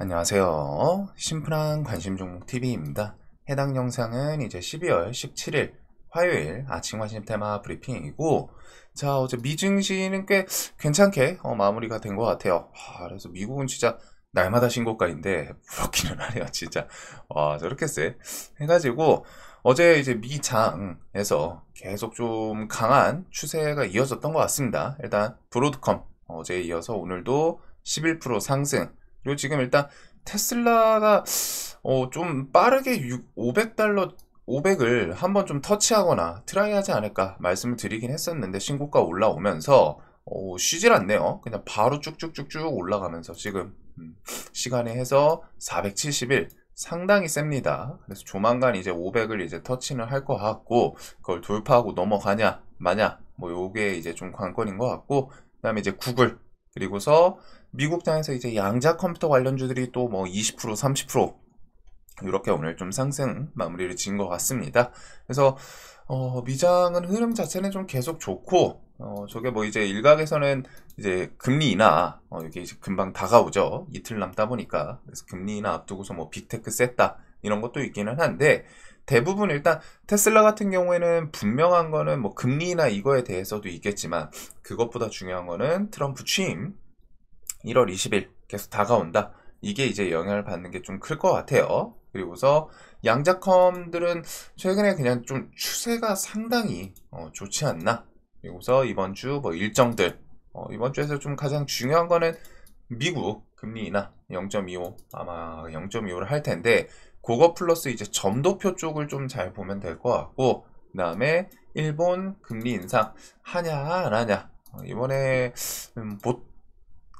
안녕하세요. 심플한 관심 종목 TV입니다. 해당 영상은 이제 12월 17일 화요일 아침 관심 테마 브리핑이고, 자, 어제 미증시는 꽤 괜찮게 마무리가 된 것 같아요. 그래서 미국은 진짜 날마다 신고가인데 부럽기는 하네요, 진짜. 와, 저렇게 세. 해가지고 어제 이제 미장에서 계속 좀 강한 추세가 이어졌던 것 같습니다. 일단 브로드컴 어제에 이어서 오늘도 11% 상승. 그리고 지금 일단 테슬라가 좀 빠르게 500달러 500을 한번 좀 터치하거나 트라이하지 않을까 말씀을 드리긴 했었는데, 신고가 올라오면서 쉬질 않네요. 그냥 바로 쭉쭉쭉쭉 올라가면서 지금 시간에 해서 471 상당히 셉니다. 그래서 조만간 이제 500을 이제 터치는 할 것 같고, 그걸 돌파하고 넘어가냐 마냐 뭐 요게 이제 좀 관건인 것 같고, 그다음에 이제 구글, 그리고서 미국장에서 이제 양자 컴퓨터 관련주들이 또 뭐 20% 30% 이렇게 오늘 좀 상승 마무리를 지은 것 같습니다. 그래서 미장은 흐름 자체는 좀 계속 좋고, 저게 뭐 이제 일각에서는 이제 금리 인하 이게 이제 금방 다가오죠. 이틀 남다 보니까. 그래서 금리 인하 앞두고서 뭐 빅테크 셌다 이런 것도 있기는 한데, 대부분 일단 테슬라 같은 경우에는 분명한 거는 뭐 금리 인하 이거에 대해서도 있겠지만, 그것보다 중요한 거는 트럼프 취임 1월 20일 계속 다가온다. 이게 이제 영향을 받는 게 좀 클 것 같아요. 그리고서 양자컴들은 최근에 그냥 좀 추세가 상당히 좋지 않나. 그리고서 이번 주 뭐 일정들, 이번 주에서 좀 가장 중요한 거는 미국 금리 인하 0.25, 아마 0.25를 할 텐데, 그거 플러스 이제 점도표 쪽을 좀 잘 보면 될 것 같고, 그 다음에 일본 금리 인상 하냐 안 하냐. 이번에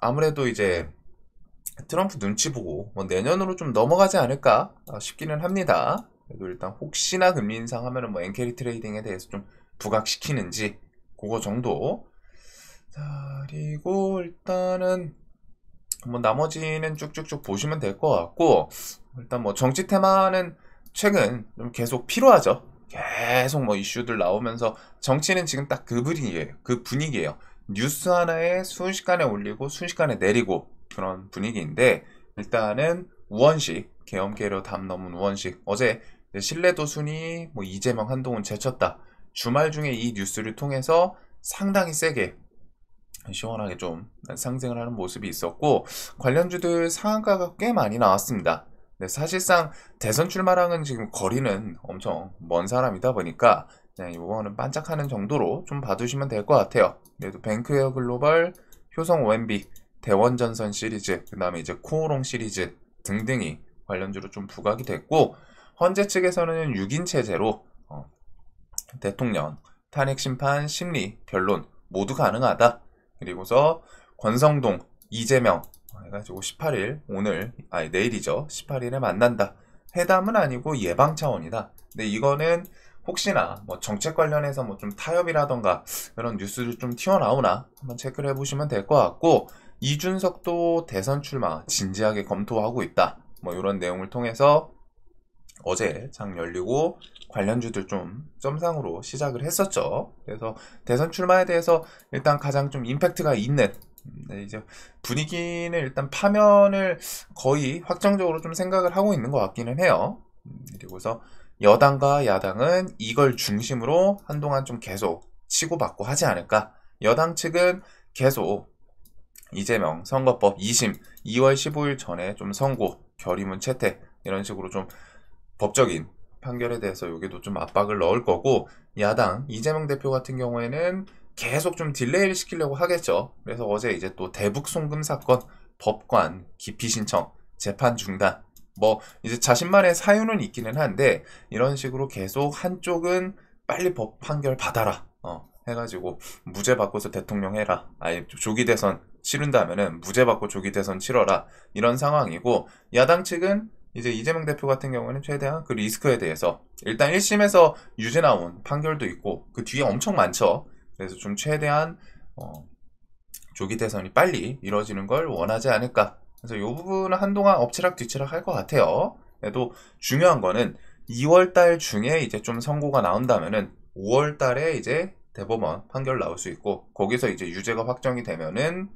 아무래도 이제 트럼프 눈치 보고 뭐 내년으로 좀 넘어가지 않을까 싶기는 합니다. 그래도 일단 혹시나 금리 인상하면은 뭐 엔캐리 트레이딩에 대해서 좀 부각시키는지 그거 정도. 자, 그리고 일단은 뭐 나머지는 쭉쭉쭉 보시면 될 것 같고, 일단 뭐 정치 테마는 최근 좀 계속 필요하죠. 계속 뭐 이슈들 나오면서 정치는 지금 딱 그 분위기예요. 그 분위기예요. 뉴스 하나에 순식간에 올리고 순식간에 내리고 그런 분위기인데, 일단은 우원식 계엄계로 담 넘은 우원식 어제 신뢰도 순위 뭐 이재명 한동훈 제쳤다. 주말 중에 이 뉴스를 통해서 상당히 세게 시원하게 좀 상승을 하는 모습이 있었고, 관련주들 상한가가 꽤 많이 나왔습니다. 근데 사실상 대선 출마랑은 지금 거리는 엄청 먼 사람이다 보니까 그냥 이거는 반짝하는 정도로 좀 봐두시면 될 것 같아요. 그래도 뱅크웨어 글로벌, 효성 OMB, 대원전선 시리즈, 그 다음에 이제 코오롱 시리즈 등등이 관련주로 좀 부각이 됐고, 헌재 측에서는 6인 체제로 대통령 탄핵 심판 심리 변론 모두 가능하다. 그리고서 권성동, 이재명 해가지고 18일 오늘 내일이죠. 18일에 만난다. 회담은 아니고 예방 차원이다. 근데 이거는 혹시나 뭐 정책 관련해서 뭐 좀 타협이라던가 그런 뉴스를 좀 튀어나오나 한번 체크를 해보시면 될 것 같고, 이준석도 대선 출마 진지하게 검토하고 있다. 뭐 이런 내용을 통해서 어제 장 열리고 관련주들 좀 점상으로 시작을 했었죠. 그래서 대선 출마에 대해서 일단 가장 좀 임팩트가 있는, 이제 분위기는 일단 파면을 거의 확정적으로 좀 생각을 하고 있는 것 같기는 해요. 그리고서 여당과 야당은 이걸 중심으로 한동안 좀 계속 치고받고 하지 않을까. 여당 측은 계속 이재명 선거법 2심 2월 15일 전에 좀 선고, 결의문 채택 이런 식으로 좀 법적인 판결에 대해서 여기도 좀 압박을 넣을 거고, 야당 이재명 대표 같은 경우에는 계속 좀 딜레이를 시키려고 하겠죠. 그래서 어제 이제 또 대북 송금 사건 법관 기피 신청 재판 중단, 뭐 이제 자신만의 사유는 있기는 한데, 이런 식으로 계속 한쪽은 빨리 법 판결 받아라 해가지고 무죄 받고서 대통령 해라, 아예 조기 대선 치른다면은 무죄 받고 조기 대선 치러라, 이런 상황이고, 야당 측은 이제 이재명 대표 같은 경우는 최대한 그 리스크에 대해서 일단 1심에서 유죄 나온 판결도 있고 그 뒤에 엄청 많죠. 그래서 좀 최대한 조기 대선이 빨리 이루어지는 걸 원하지 않을까. 그래서 이 부분은 한동안 엎치락 뒤치락 할 것 같아요. 그래도 중요한 거는 2월 달 중에 이제 좀 선고가 나온다면은 5월 달에 이제 대법원 판결 나올 수 있고, 거기서 이제 유죄가 확정이 되면은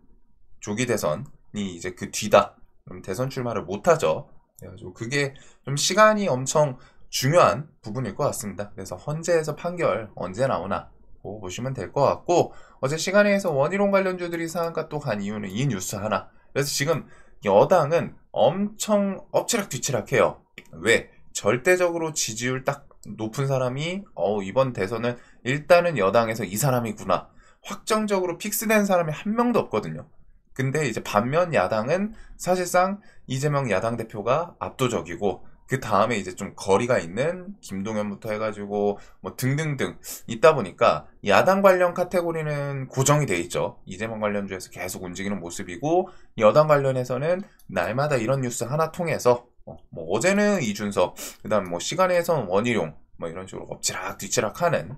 조기 대선이 이제 그 뒤다. 그럼 대선 출마를 못하죠. 그래가지고 그게 좀 시간이 엄청 중요한 부분일 것 같습니다. 그래서 헌재에서 판결 언제 나오나 보시면 될 것 같고, 어제 시간에서 원희룡 관련주들이 상한가 또 간 이유는 이 뉴스 하나. 그래서 지금 여당은 엄청 엎치락 뒤치락 해요. 왜? 절대적으로 지지율 딱 높은 사람이 이번 대선은 일단은 여당에서 이 사람이구나, 확정적으로 픽스된 사람이 한 명도 없거든요. 근데 이제 반면 야당은 사실상 이재명 야당 대표가 압도적이고, 그 다음에 이제 좀 거리가 있는 김동연부터 해가지고 뭐 등등등 있다 보니까 야당 관련 카테고리는 고정이 돼 있죠. 이재명 관련주에서 계속 움직이는 모습이고, 여당 관련해서는 날마다 이런 뉴스 하나 통해서 뭐 어제는 이준석, 그다음 뭐 시간에선 원희룡 뭐 이런 식으로 엎치락 뒤치락 하는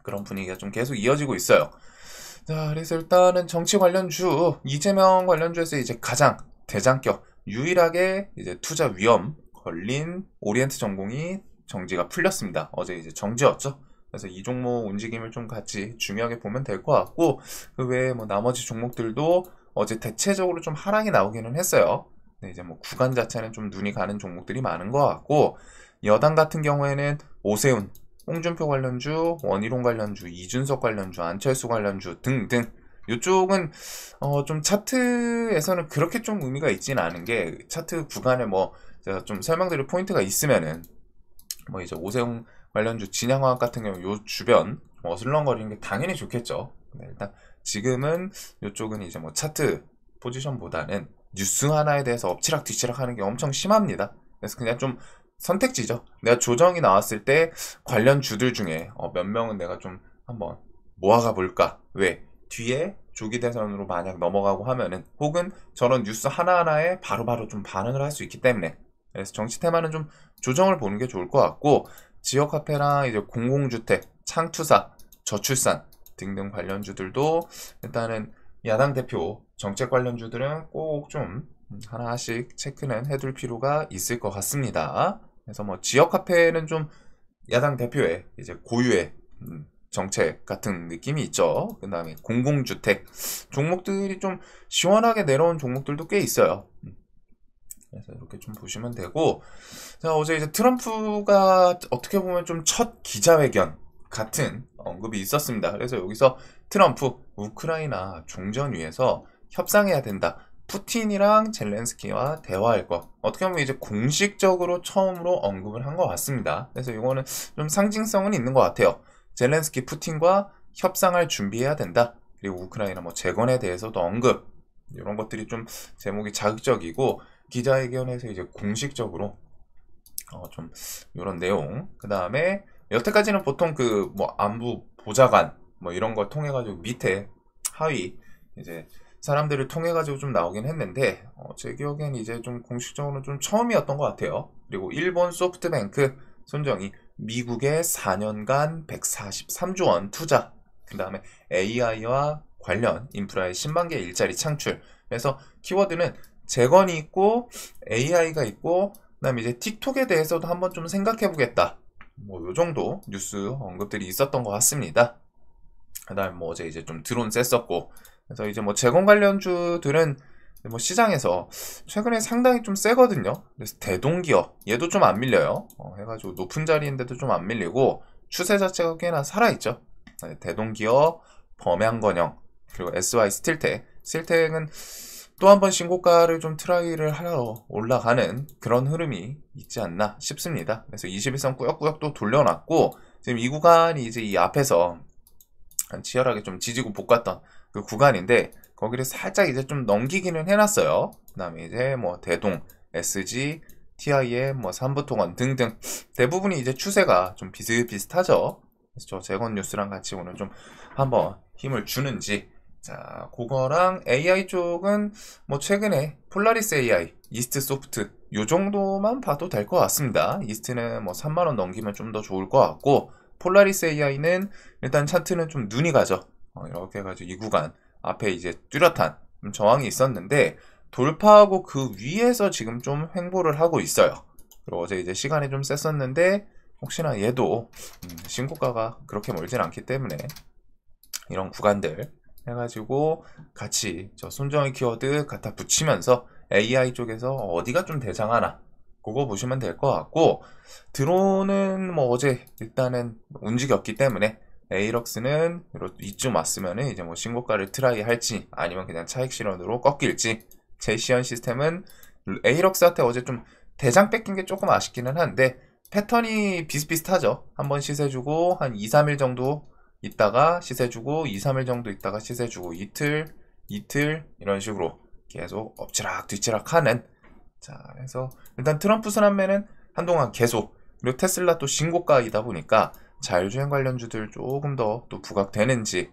그런 분위기가 좀 계속 이어지고 있어요. 자, 그래서 일단은 정치 관련주, 이재명 관련주에서 이제 가장 대장격, 유일하게 이제 투자 위험 걸린 오리엔트 전공이 정지가 풀렸습니다. 어제 이제 정지였죠. 그래서 이 종목 움직임을 좀 같이 중요하게 보면 될 것 같고, 그 외에 뭐 나머지 종목들도 어제 대체적으로 좀 하락이 나오기는 했어요. 근데 이제 뭐 구간 자체는 좀 눈이 가는 종목들이 많은 것 같고, 여당 같은 경우에는 오세훈, 홍준표 관련주, 원희룡 관련주, 이준석 관련주, 안철수 관련주 등등, 이쪽은 좀 차트에서는 그렇게 좀 의미가 있지는 않은 게, 차트 구간에 뭐 제가 좀 설명드릴 포인트가 있으면은 뭐 이제 오세훈 관련주 진양화학 같은 경우 요 주변 어슬렁거리는 게 당연히 좋겠죠. 근데 일단 지금은 이쪽은 이제 뭐 차트 포지션보다는 뉴스 하나에 대해서 엎치락 뒤치락 하는 게 엄청 심합니다. 그래서 그냥 좀 선택지죠. 내가 조정이 나왔을 때 관련 주들 중에 몇 명은 내가 좀 한번 모아가 볼까. 왜? 뒤에 조기 대선으로 만약 넘어가고 하면은, 혹은 저런 뉴스 하나하나에 바로바로 좀 반응을 할 수 있기 때문에, 그래서 정치 테마는 좀 조정을 보는 게 좋을 것 같고, 지역 화폐랑 이제 공공주택, 창투사, 저출산 등등 관련주들도 일단은 야당 대표 정책 관련주들은 꼭 좀 하나씩 체크는 해둘 필요가 있을 것 같습니다. 그래서 뭐 지역 화폐는 좀 야당 대표의 이제 고유의 정책 같은 느낌이 있죠. 그 다음에 공공주택 종목들이 좀 시원하게 내려온 종목들도 꽤 있어요. 그래서 이렇게 좀 보시면 되고, 자, 어제 이제 트럼프가 어떻게 보면 좀 첫 기자회견 같은 언급이 있었습니다. 그래서 여기서 트럼프 우크라이나 종전 위해서 협상해야 된다. 푸틴이랑 젤렌스키와 대화할 것. 어떻게 보면 이제 공식적으로 처음으로 언급을 한 것 같습니다. 그래서 이거는 좀 상징성은 있는 것 같아요. 젤렌스키 푸틴과 협상할 준비해야 된다. 그리고 우크라이나 뭐 재건에 대해서도 언급. 이런 것들이 좀 제목이 자극적이고, 기자회견에서 이제 공식적으로 좀 이런 내용. 그 다음에 여태까지는 보통 그 뭐 안부 보좌관 뭐 이런 걸 통해 가지고 밑에 하위 이제 사람들을 통해 가지고 좀 나오긴 했는데, 제 기억엔 이제 좀 공식적으로 좀 처음이었던 것 같아요. 그리고 일본 소프트뱅크 손정이 미국의 4년간 143조 원 투자, 그 다음에 AI와 관련 인프라의 10만 개 일자리 창출. 그래서 키워드는 재건이 있고 AI가 있고, 그다음에 이제 틱톡에 대해서도 한번 좀 생각해 보겠다. 뭐 요 정도 뉴스 언급들이 있었던 것 같습니다. 그다음에 뭐 어제 이제 좀 드론 셌었고, 그래서 이제 뭐 재건 관련주들은 뭐 시장에서 최근에 상당히 좀 세거든요. 그래서 대동기업 얘도 좀 안 밀려요. 해가지고 높은 자리인데도 좀 안 밀리고 추세 자체가 꽤나 살아있죠. 대동기업, 범양건영, 그리고 SY 스틸텍은 또 한 번 신고가를 좀 트라이를 하러 올라가는 그런 흐름이 있지 않나 싶습니다. 그래서 21선 꾸역꾸역 또 돌려놨고, 지금 이 구간이 이제 이 앞에서 치열하게 좀 지지고 볶았던 그 구간인데, 거기를 살짝 이제 좀 넘기기는 해놨어요. 그 다음에 이제 뭐 대동, SG, TIM, 뭐 삼부통원 등등 대부분이 이제 추세가 좀 비슷비슷하죠. 그래서 저 재건 뉴스랑 같이 오늘 좀 한번 힘을 주는지. 자, 그거랑 AI 쪽은 뭐 최근에 폴라리스 AI, 이스트 소프트 요 정도만 봐도 될 것 같습니다. 이스트는 뭐 3만원 넘기면 좀 더 좋을 것 같고, 폴라리스 AI는 일단 차트는 좀 눈이 가죠. 이렇게 해가지고 이 구간 앞에 이제 뚜렷한 저항이 있었는데 돌파하고 그 위에서 지금 좀 횡보를 하고 있어요. 그리고 어제 이제 시간이 좀 셌었는데 혹시나 얘도 신고가가 그렇게 멀진 않기 때문에 이런 구간들 해가지고 같이 저 손정의 키워드 갖다 붙이면서 AI 쪽에서 어디가 좀 대장하나 그거 보시면 될 것 같고, 드론은 뭐 어제 일단은 움직였기 때문에 에이럭스는 이쯤 왔으면은 이제 뭐 신고가를 트라이 할지 아니면 그냥 차익 실현으로 꺾일지. 제시언 시스템은 에이럭스한테 어제 좀 대장 뺏긴 게 조금 아쉽기는 한데 패턴이 비슷비슷하죠. 한번 시세 주고 한 2, 3일 정도 있다가 시세 주고 2, 3일 정도 있다가 시세 주고 이틀 이런 식으로 계속 엎치락 뒤치락 하는. 자, 그래서 일단 트럼프 순환매는 한동안 계속, 그리고 테슬라 또 신고가이다 보니까 자율주행 관련주들 조금 더 또 부각되는지.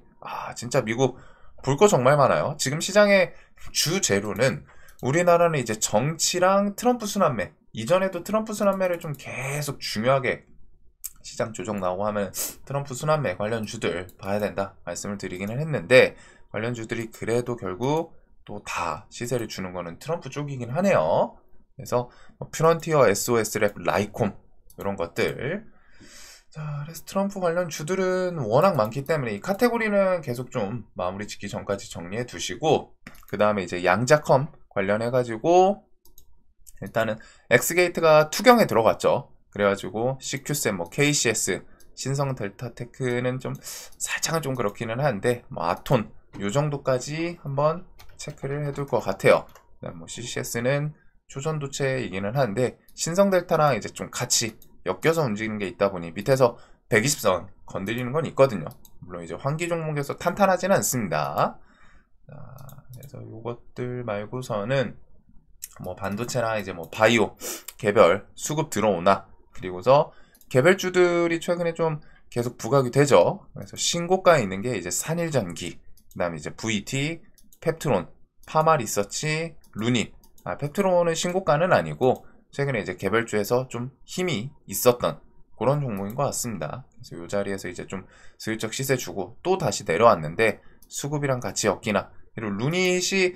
진짜 미국 볼 거 정말 많아요. 지금 시장의 주 재료는 우리나라는 이제 정치랑 트럼프 순환매, 이전에도 트럼프 순환매를 좀 계속 중요하게 시장 조정 나오고 하면 트럼프 순환매 관련주들 봐야 된다 말씀을 드리기는 했는데, 관련주들이 그래도 결국 또 다 시세를 주는 거는 트럼프 쪽이긴 하네요. 그래서 프론티어, SOS랩, 라이콤 이런 것들. 자, 그래서 트럼프 관련 주들은 워낙 많기 때문에 이 카테고리는 계속 좀 마무리 짓기 전까지 정리해 두시고, 그 다음에 이제 양자컴 관련해 가지고 일단은 엑스게이트가 투경에 들어갔죠. 그래가지고 CQ쌤, 뭐 KCS, 신성 델타테크는 좀 살짝은 좀 그렇기는 한데, 뭐 아톤 요 정도까지 한번 체크를 해둘 것 같아요. 그다음 뭐 CCS는 초전도체이기는 한데 신성 델타랑 이제 좀 같이 엮여서 움직이는 게 있다 보니 밑에서 120선 건드리는 건 있거든요. 물론 이제 환기 종목에서 탄탄하지는 않습니다. 자, 그래서 요것들 말고서는 뭐 반도체나 이제 뭐 바이오 개별 수급 들어오나, 그리고서 개별주들이 최근에 좀 계속 부각이 되죠. 그래서 신고가에 있는 게 이제 산일전기, 그 다음에 이제 VT, 펩트론, 파마리서치, 루닛. 펩트론은 신고가는 아니고 최근에 이제 개별주에서 좀 힘이 있었던 그런 종목인 것 같습니다. 그래서 이 자리에서 이제 좀 슬쩍 시세 주고 또 다시 내려왔는데 수급이랑 같이 엮이나. 그리고 루닛이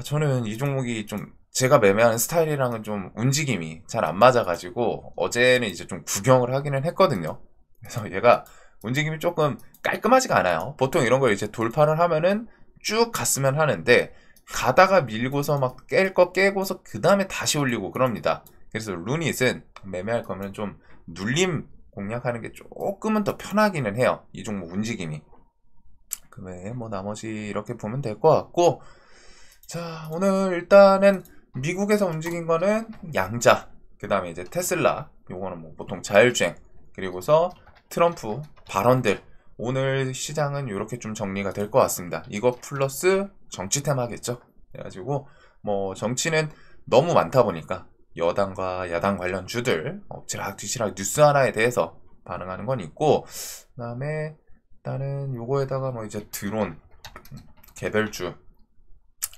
저는 이 종목이 좀 제가 매매하는 스타일이랑은 좀 움직임이 잘 안 맞아가지고 어제는 이제 좀 구경을 하기는 했거든요. 그래서 얘가 움직임이 조금 깔끔하지가 않아요. 보통 이런 걸 이제 돌파를 하면은 쭉 갔으면 하는데 가다가 밀고서 막 깰 거 깨고서 그 다음에 다시 올리고 그럽니다. 그래서 루닛은 매매할 거면 좀 눌림 공략하는 게 조금은 더 편하기는 해요. 이 종목 움직임이. 그 외에 뭐 나머지 이렇게 보면 될 것 같고, 자, 오늘 일단은 미국에서 움직인 거는 양자, 그 다음에 이제 테슬라, 요거는 뭐 보통 자율주행, 그리고서 트럼프 발언들. 오늘 시장은 이렇게 좀 정리가 될 것 같습니다. 이거 플러스 정치 테마겠죠. 그래가지고 뭐 정치는 너무 많다 보니까 여당과 야당 관련 주들 엎치락 뒤치락 뉴스 하나에 대해서 반응하는 건 있고, 그 다음에 일단은 요거에다가 뭐 이제 드론 개별주,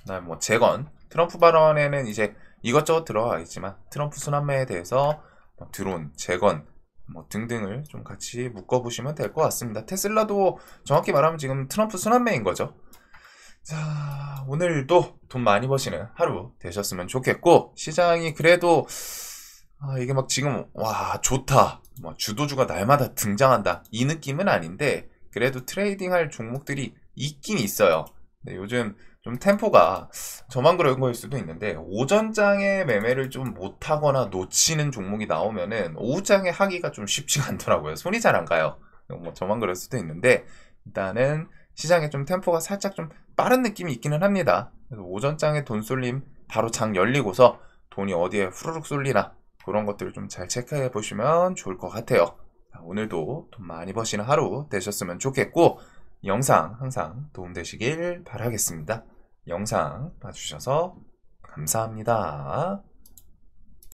그다음에 뭐 재건, 트럼프 발언에는 이제 이것저것 들어가 있지만 트럼프 순환매에 대해서 드론, 재건 뭐 등등을 좀 같이 묶어보시면 될 것 같습니다. 테슬라도 정확히 말하면 지금 트럼프 순환매인 거죠. 자, 오늘도 돈 많이 버시는 하루 되셨으면 좋겠고, 시장이 그래도 이게 막 지금 와 좋다, 뭐 주도주가 날마다 등장한다 이 느낌은 아닌데 그래도 트레이딩할 종목들이 있긴 있어요. 근데 요즘 좀 템포가 저만 그런 거일 수도 있는데 오전장에 매매를 좀 못하거나 놓치는 종목이 나오면은 오후장에 하기가 좀 쉽지가 않더라고요. 손이 잘 안 가요. 뭐 저만 그럴 수도 있는데 일단은 시장에 좀 템포가 살짝 좀 빠른 느낌이 있기는 합니다. 그래서 오전장에 돈 쏠림 바로 장 열리고서 돈이 어디에 후루룩 쏠리나 그런 것들을 좀 잘 체크해 보시면 좋을 것 같아요. 오늘도 돈 많이 버시는 하루 되셨으면 좋겠고, 영상 항상 도움되시길 바라겠습니다. 영상 봐주셔서 감사합니다.